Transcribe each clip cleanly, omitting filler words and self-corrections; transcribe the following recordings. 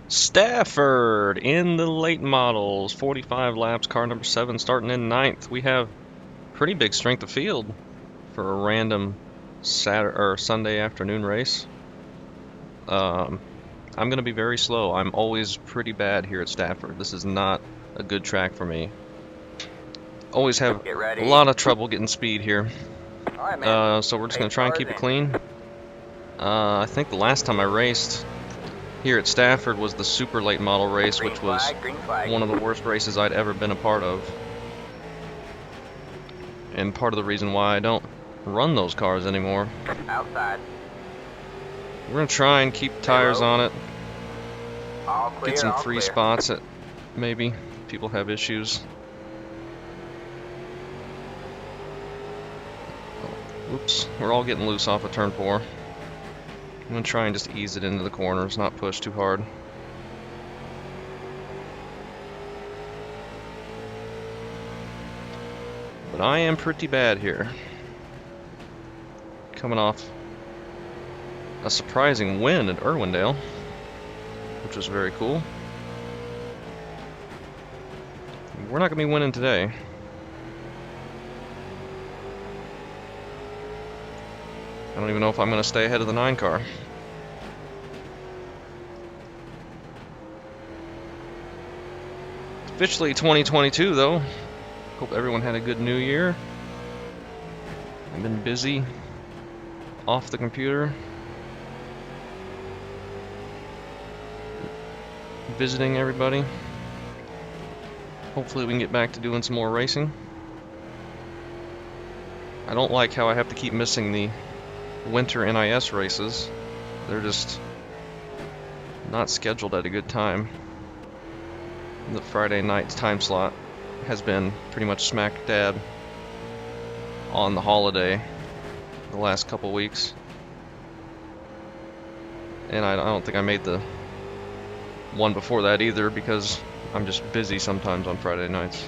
Stafford in the late models, 45 laps, car number 7 starting in ninth. We have pretty big strength of field for a random Saturday or Sunday afternoon race. I'm going to be very slow. I'm always pretty bad here at Stafford. This is not a good track for me. Always have a lot of trouble getting speed here. All right, man. So we're just going to try and keep it clean. I think the last time I raced here at Stafford was the super late model race, which was one of the worst races I'd ever been a part of. And part of the reason why I don't run those cars anymore. Outside. We're going to try and keep tires on it. All clear, Get some all free clear. spots that maybe people have issues. Oh, oops, we're all getting loose off of turn 4. I'm going to try and just ease it into the corners, not push too hard. But I am pretty bad here. Coming off a surprising win at Irwindale, which was very cool. We're not going to be winning today. I don't even know if I'm going to stay ahead of the 9 car. Officially 2022 though. Hope everyone had a good new year. I've been busy off the computer, visiting everybody. Hopefully we can get back to doing some more racing. I don't like how I have to keep missing the winter NIS races. They're just not scheduled at a good time. The Friday night time slot has been pretty much smack dab on the holiday the last couple weeks. And I don't think I made the one before that either because I'm just busy sometimes on Friday nights.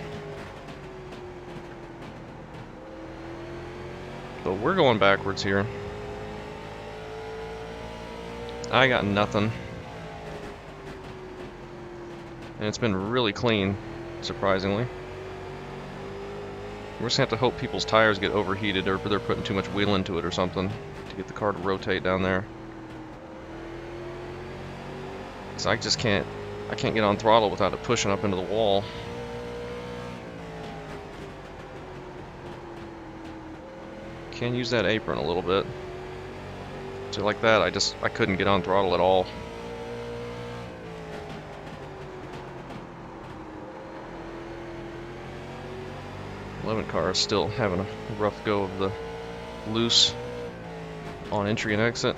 But we're going backwards here. I got nothing. And it's been really clean, surprisingly. We're just going to have to hope people's tires get overheated or they're putting too much wheel into it or something to get the car to rotate down there. So I can't get on throttle without it pushing up into the wall. Can use that apron a little bit. So like that, I couldn't get on throttle at all. Car is still having a rough go of the loose on entry and exit.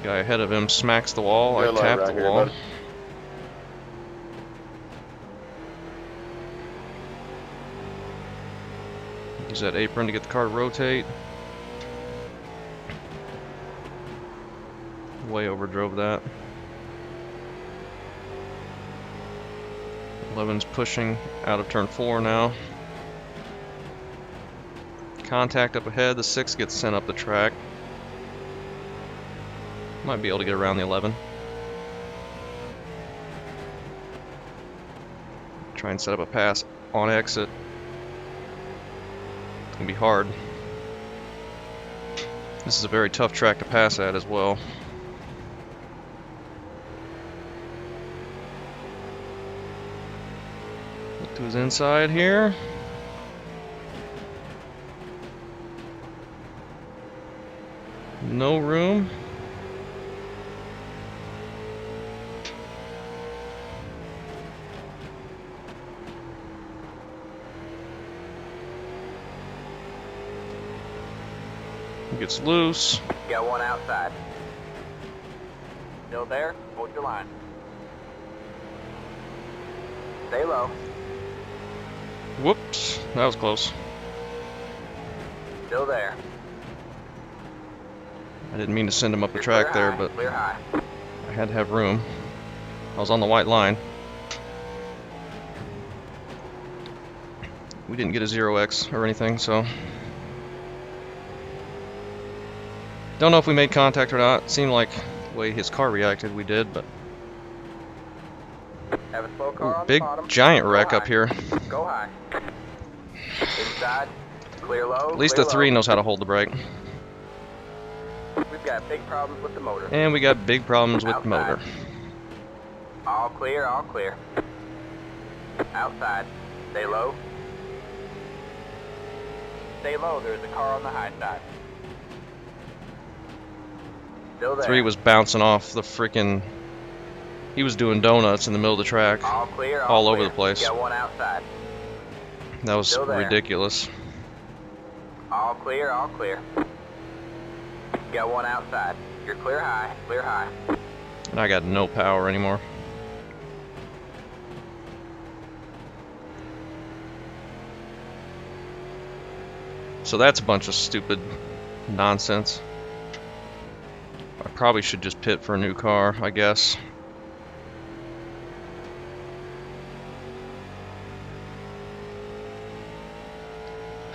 Guy ahead of him smacks the wall. I tapped the wall. Use that apron to get the car to rotate. Way overdrove that. 11's pushing out of turn 4 now. Contact up ahead. The 6 gets sent up the track. Might be able to get around the 11. Try and set up a pass on exit. It's going to be hard. This is a very tough track to pass at as well. To his inside here. No room. He gets loose. Got one outside. Still there? Hold your line. Stay low. Whoops, that was close. Still there. I didn't mean to send him up the track there, but clear high. I had to have room. I was on the white line. We didn't get a 0x or anything, so Don't know if we made contact or not. It seemed like the way his car reacted, we did, but... Have a slow car Ooh, on the big bottom. giant Go wreck high. up here. Go high. Inside. Clear low. At least Clear the 3 low. knows how to hold the brake. We've got big problems with the motor. And we got big problems with the Outside. motor. All clear, all clear. Outside. Stay low. Stay low, there's a car on the high side. Still there. 3 was bouncing off the freaking... He was doing donuts in the middle of the track. All clear, all over clear. the place. Got one outside. That was Still there. ridiculous. All clear, all clear. Got one outside. You're clear high, clear high. And I got no power anymore. So that's a bunch of stupid nonsense. I probably should just pit for a new car, I guess.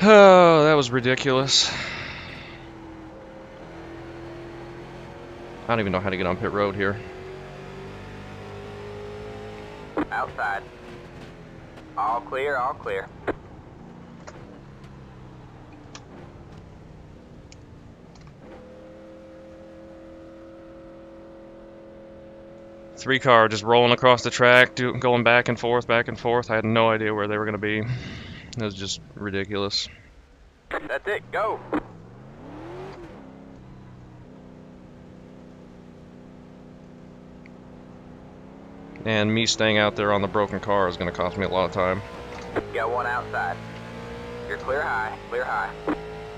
Oh, that was ridiculous. I don't even know how to get on pit road here. Outside. All clear, all clear. Three car just rolling across the track, going back and forth, back and forth. I had no idea where they were going to be. It was just ridiculous. That's it, go. And me staying out there on the broken car is going to cost me a lot of time. Got one outside. You're clear high, clear high.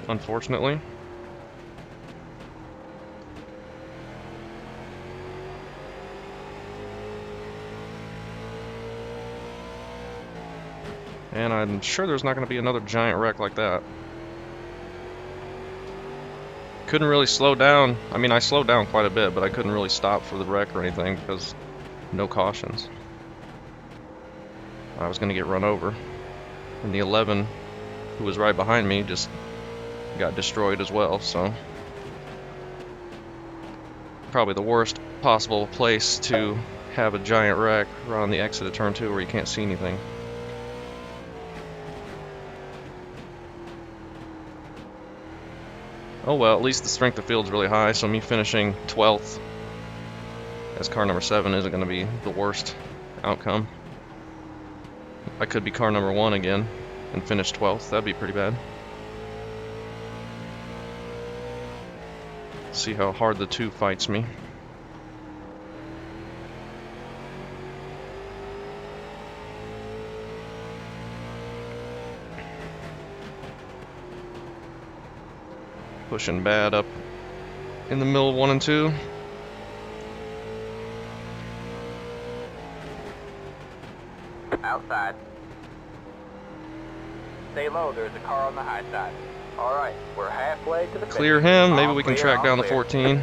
Unfortunately. And I'm sure there's not going to be another giant wreck like that. Couldn't really slow down. I mean, I slowed down quite a bit, but I couldn't really stop for the wreck or anything because no cautions. I was going to get run over. And the 11, who was right behind me, just got destroyed as well, so... Probably the worst possible place to have a giant wreck right on the exit of turn 2 where you can't see anything. Oh well, at least the strength of field's really high, so me finishing 12th as car number 7 isn't going to be the worst outcome. I could be car number 1 again and finish 12th. That'd be pretty bad. See how hard the 2 fights me. Pushing bad up in the middle of 1 and 2. Outside. Stay low, there's a car on the high side. Alright, we're halfway to the Clear finish. him, maybe All we can clear, track all down the clear. 14.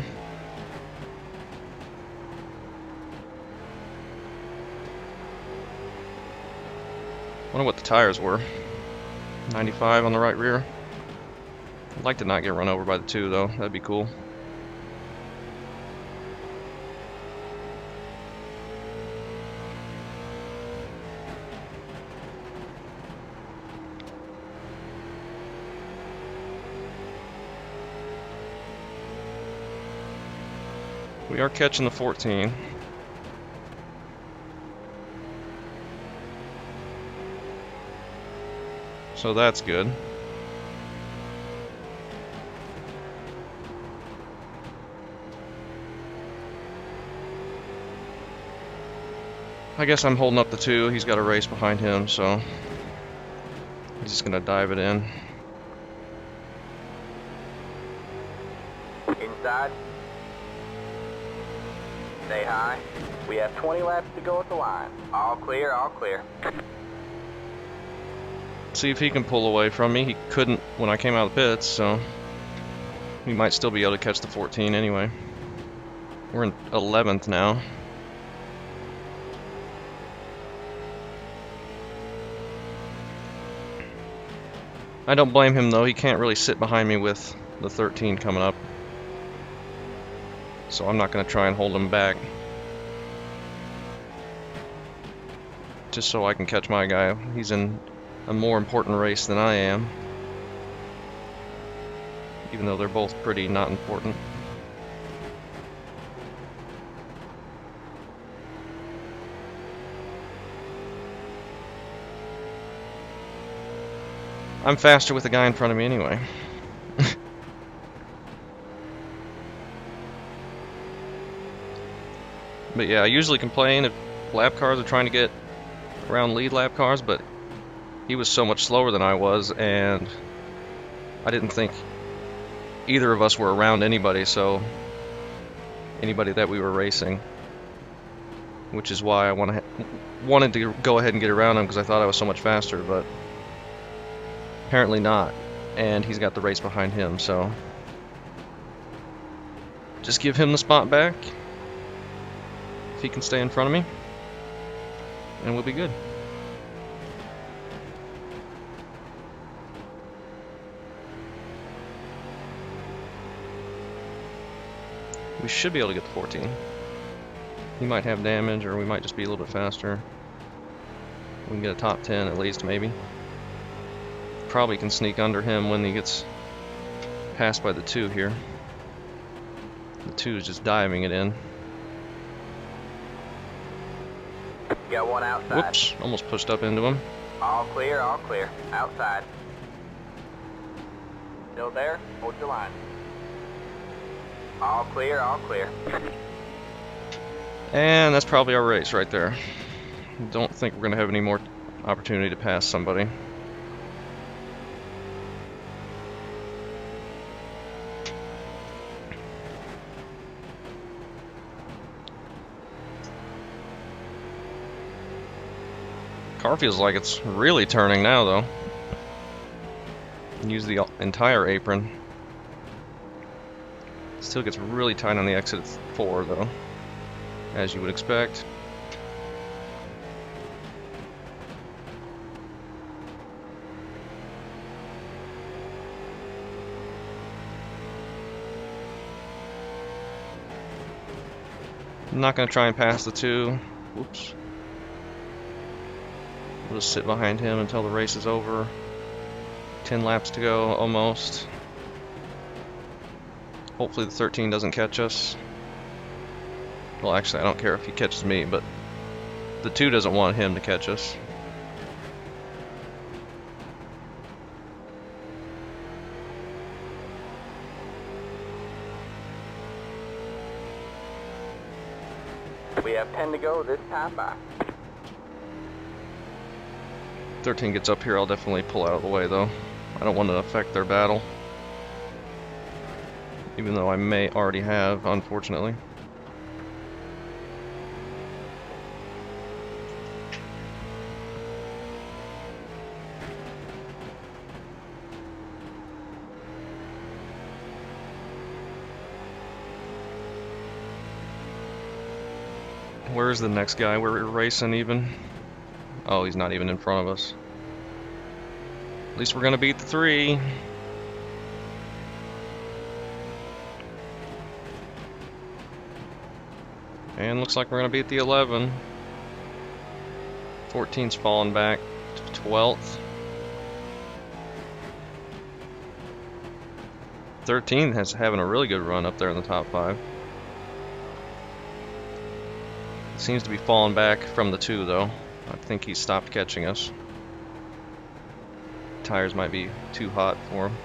Wonder what the tires were. 95 on the right rear. I'd like to not get run over by the 2 though, that'd be cool. We are catching the 14. So that's good. I guess I'm holding up the 2. He's got a race behind him, so he's just gonna dive it in. Inside. Stay high. We have 20 laps to go at the line. All clear, all clear. See if he can pull away from me. He couldn't when I came out of the pits, so he might still be able to catch the 14 anyway. We're in 11th now. I don't blame him though. He can't really sit behind me with the 13 coming up. so I'm not going to try and hold him back. Just so I can catch my guy. He's in a more important race than I am. Even though they're both pretty not important. I'm faster with the guy in front of me anyway. But yeah, I usually complain if lap cars are trying to get around lead lap cars, but he was so much slower than I was, and I didn't think either of us were around anybody, so anybody that we were racing, which is why I wanted to go ahead and get around him, because I thought I was so much faster, but apparently not, and he's got the race behind him, so just give him the spot back if he can stay in front of me, and we'll be good. We should be able to get the 14. He might have damage, or we might just be a little bit faster. We can get a top 10 at least, maybe. Probably can sneak under him when he gets passed by the 2 here. The 2 is just diving it in. Got one outside. Whoops, almost pushed up into him. All clear, outside. Still there? Hold your line. All clear, And that's probably our race right there. Don't think we're going to have any more opportunity to pass somebody. Car feels like it's really turning now, though. Use the entire apron. Still gets really tight on the exit at 4, though, as you would expect. I'm not going to try and pass the 2. Whoops. We'll just sit behind him until the race is over. 10 laps to go, almost. Hopefully the 13 doesn't catch us. Well, actually, I don't care if he catches me, but the 2 doesn't want him to catch us. We have 10 to go this time by. 13 gets up here, I'll definitely pull out of the way, though. I don't want to affect their battle. Even though I may already have, unfortunately. Where's the next guy we're racing even? Oh, he's not even in front of us. At least we're gonna beat the 3. And looks like we're gonna beat the 11. 14's falling back to 12th. 13 has having a really good run up there in the top 5. Seems to be falling back from the 2, though. I think he stopped catching us. Tires might be too hot for him.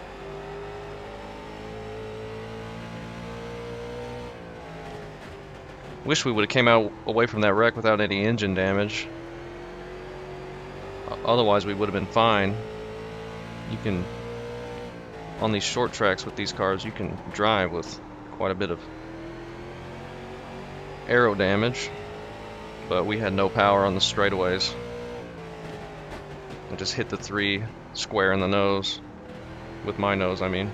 Wish we would have came out away from that wreck without any engine damage. Otherwise we would have been fine. You can, on these short tracks with these cars, you can drive with quite a bit of aero damage. But we had no power on the straightaways. I just hit the 3 square in the nose. With my nose, I mean.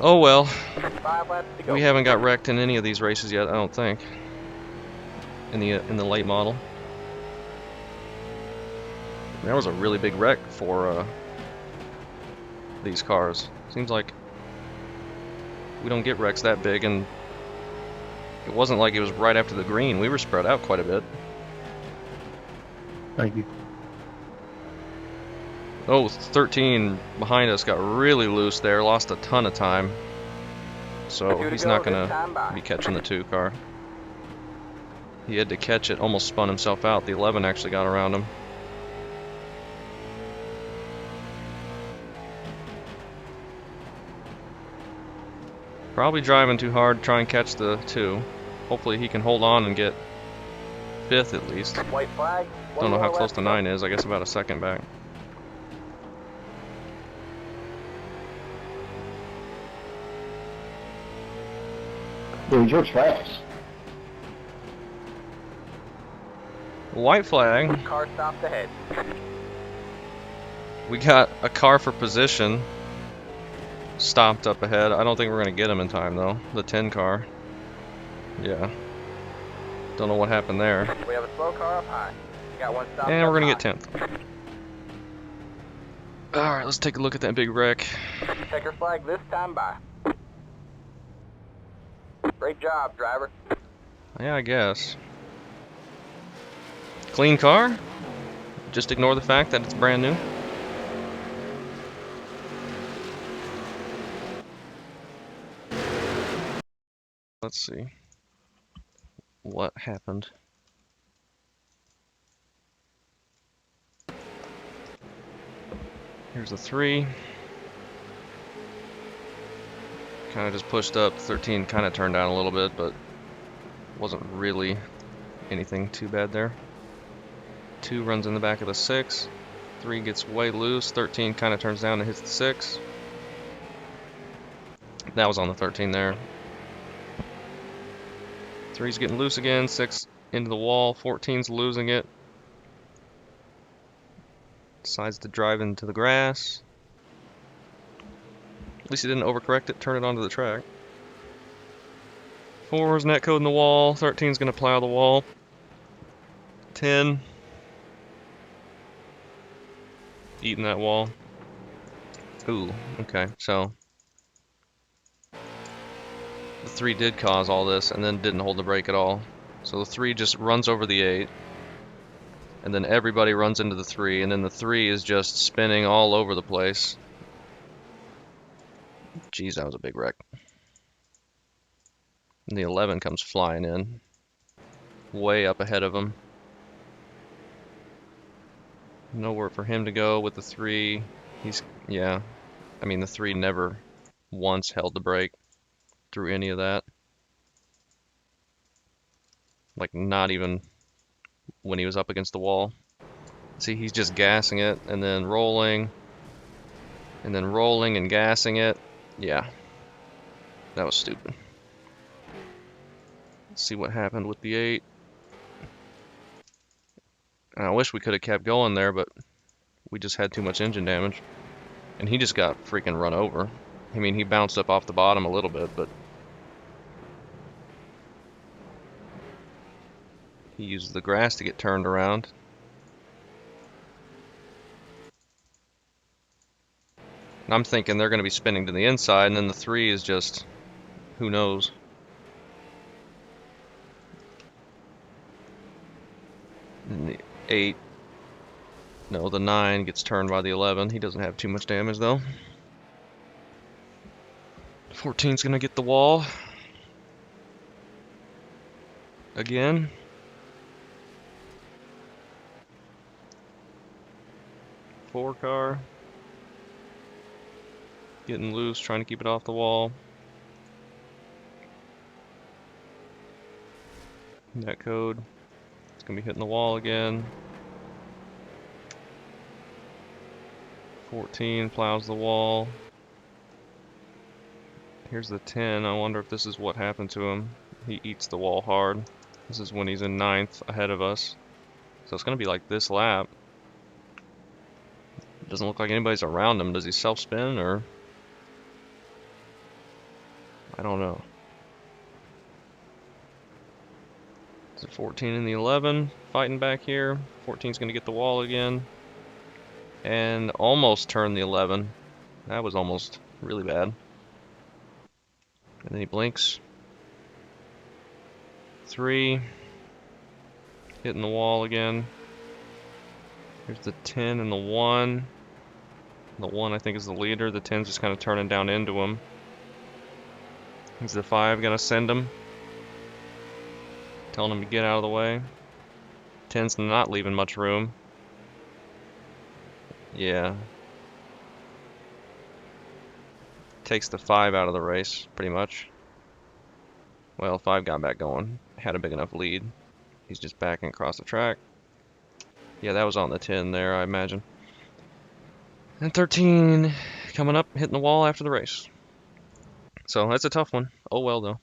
Oh well. 5 laps to go. We haven't got wrecked in any of these races yet, I don't think. In the late model. That was a really big wreck for these cars. Seems like we don't get wrecks that big, and it wasn't like it was right after the green. We were spread out quite a bit. Thank you. Oh, 13 behind us got really loose there, lost a ton of time. So he's not going to be catching the 2 car. He had to catch it, almost spun himself out. The 11 actually got around him. Probably driving too hard to try and catch the 2. Hopefully he can hold on and get 5th at least. White flag. Don't know how close to 9 is. I guess about a second back. Dude, you're trash. White flag. Car stopped ahead. We got a car for position stopped up ahead. I don't think we're going to get him in time though. The 10 car. Yeah. Don't know what happened there. We have a slow car up high. Got one stop. And we're going to get 10th. Alright, let's take a look at that big wreck. Checker flag this time by. Great job, driver. Yeah, I guess. Clean car? Just ignore the fact that it's brand new. Let's see what happened. Here's the 3. Kind of just pushed up. 13 kind of turned down a little bit, but wasn't really anything too bad there. 2 runs in the back of the 6. 3 gets way loose. 13 kind of turns down and hits the 6. That was on the 13 there. 3's getting loose again. 6 into the wall. 14's losing it. Decides to drive into the grass. At least he didn't overcorrect it, turn it onto the track. 4's net code in the wall. 13's going to plow the wall. 10. Eating that wall. Ooh, okay, so the 3 did cause all this and then didn't hold the brake at all. So the 3 just runs over the 8. And then everybody runs into the 3, and then the 3 is just spinning all over the place. Jeez, that was a big wreck. And the 11 comes flying in. Way up ahead of him. Nowhere for him to go with the 3. Yeah. I mean, the 3 never once held the brake through any of that. Like, not even when he was up against the wall. See, he's just gassing it and then rolling and gassing it. Yeah, that was stupid. Let's see what happened with the 8. And I wish we could have kept going there, but we just had too much engine damage. And he just got freaking run over. I mean, he bounced up off the bottom a little bit, but he used the grass to get turned around. And I'm thinking they're going to be spinning to the inside, and then the 3 is just, who knows. And the 8, no, the 9 gets turned by the 11. He doesn't have too much damage though. 14's going to get the wall. Again. Four car. Getting loose, trying to keep it off the wall. Net code. It's going to be hitting the wall again. 14 plows the wall. Here's the 10. I wonder if this is what happened to him. He eats the wall hard. This is when he's in 9th ahead of us. So it's going to be like this lap. It doesn't look like anybody's around him. Does he self-spin or? I don't know. Is it 14 and the 11 fighting back here? 14's going to get the wall again. And almost turned the 11. That was almost Really bad. And then he blinks. 3. Hitting the wall again. Here's the 10 and the 1. The 1 I think is the leader. The 10's just kind of turning down into him. Is the 5 gonna send him? Telling him to get out of the way. 10's not leaving much room. Yeah. Takes the 5 out of the race, pretty much. Well, 5 got back going. Had a big enough lead. He's just backing across the track. Yeah, that was on the 10 there, I imagine. And 13 coming up, hitting the wall after the race. So that's a tough one. Oh well, though.